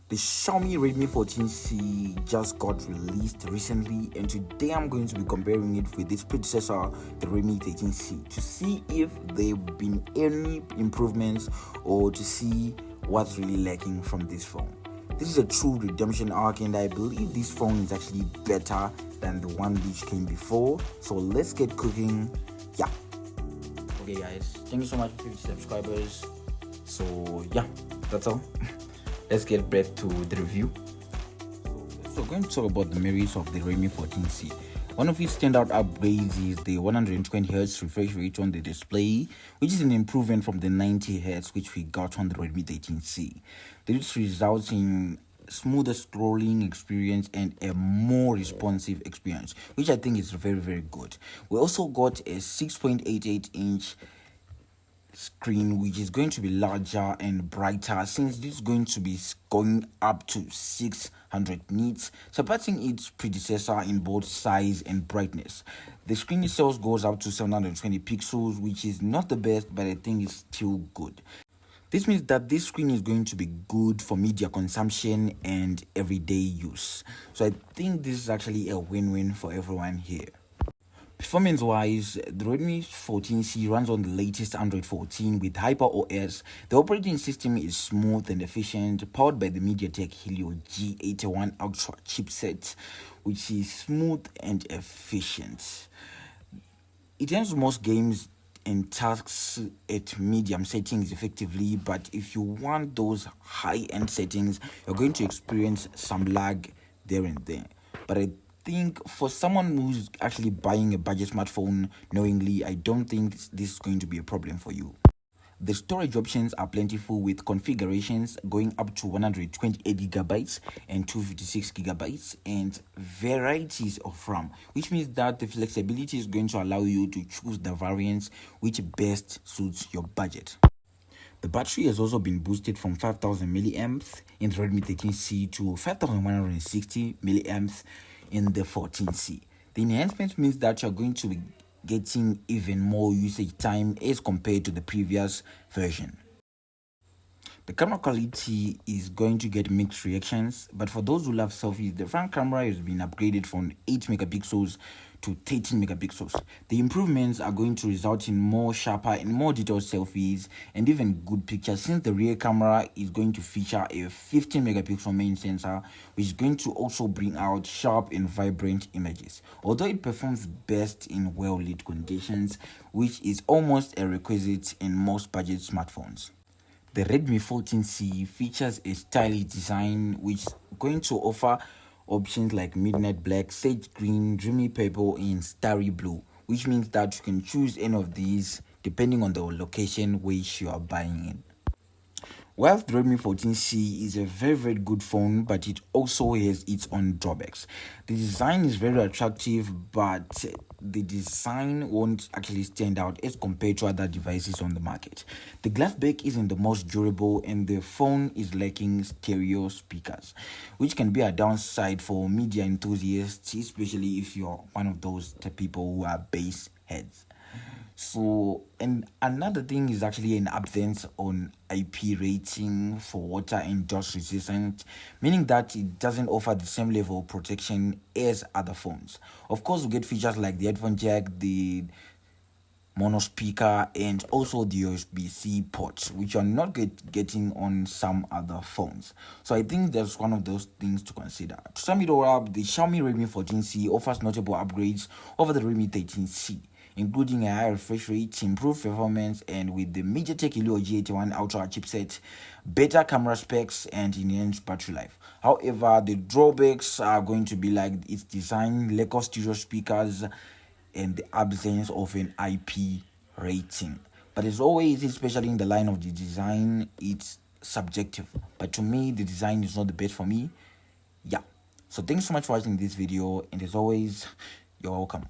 The Xiaomi Redmi 14C just got released recently, and today I'm going to be comparing it with its predecessor, the Redmi 13C, to see if there have been any improvements or to see what's really lacking from this phone. This is a true redemption arc, and I believe this phone is actually better than the one which came before. So let's get cooking. Yeah. Okay guys, thank you so much for 50 subscribers. So yeah, that's all. Let's get back to the review. So we're going to talk about the merits of the Redmi 14C. One of its standout upgrades is the 120Hz refresh rate on the display, which is an improvement from the 90Hz which we got on the Redmi 13C. This results in smoother scrolling experience and a more responsive experience, which I think is very good. We also got a 6.88-inch screen, which is going to be larger and brighter, since this is going to be going up to 600 nits, surpassing its predecessor in both size and brightness. The screen itself goes up to 720 pixels, which is not the best, but I think it's still good. This means that this screen is going to be good for media consumption and everyday use. So I think this is actually a win-win for everyone here. Performance-wise, the Redmi 14C runs on the latest Android 14 with HyperOS. The operating system is smooth and efficient, powered by the MediaTek Helio G81 Ultra chipset, which is smooth and efficient. It handles most games and tasks at medium settings effectively, but if you want those high-end settings, you're going to experience some lag there and there. But I think for someone who's actually buying a budget smartphone knowingly, I don't think this is going to be a problem for you. The storage options are plentiful, with configurations going up to 128GB and 256GB, and varieties of RAM, which means that the flexibility is going to allow you to choose the variants which best suits your budget. The battery has also been boosted from 5000 mAh in the Redmi 13C to 5160 mAh in the 14C. The enhancement means that you're going to be getting even more usage time as compared to the previous version. The camera quality is going to get mixed reactions, but for those who love selfies, the front camera has been upgraded from 8 megapixels to 13 megapixels. The improvements are going to result in more sharper and more detailed selfies and even good pictures, since the rear camera is going to feature a 15 megapixel main sensor, which is going to also bring out sharp and vibrant images, although it performs best in well-lit conditions, which is almost a requisite in most budget smartphones. The Redmi 14C features a stylish design which is going to offer options like midnight black, sage green, dreamy purple, and starry blue, which means that you can choose any of these depending on the location which you are buying in. While the Redmi 14C is a very good phone, but it also has its own drawbacks. The design is very attractive, but the design won't actually stand out as compared to other devices on the market. The glass back isn't the most durable, and the phone is lacking stereo speakers, which can be a downside for media enthusiasts, especially if you're one of those people who are bass heads. So, and another thing is actually an absence on IP rating for water and dust resistant, meaning that it doesn't offer the same level of protection as other phones. Of course, we get features like the headphone jack, the mono speaker, and also the USB-C port, which are not getting on some other phones. So I think that's one of those things to consider. To sum it all up, the Xiaomi Redmi 14C offers notable upgrades over the Redmi 13C, including a high refresh rate, improved performance, and with the MediaTek Helio G81 Ultra chipset, better camera specs, and enhanced battery life. However, the drawbacks are going to be like its design, lack of stereo speakers, and the absence of an IP rating. But as always, especially in the line of the design, it's subjective. But to me, the design is not the best for me. Yeah. So thanks so much for watching this video, and as always, you're welcome.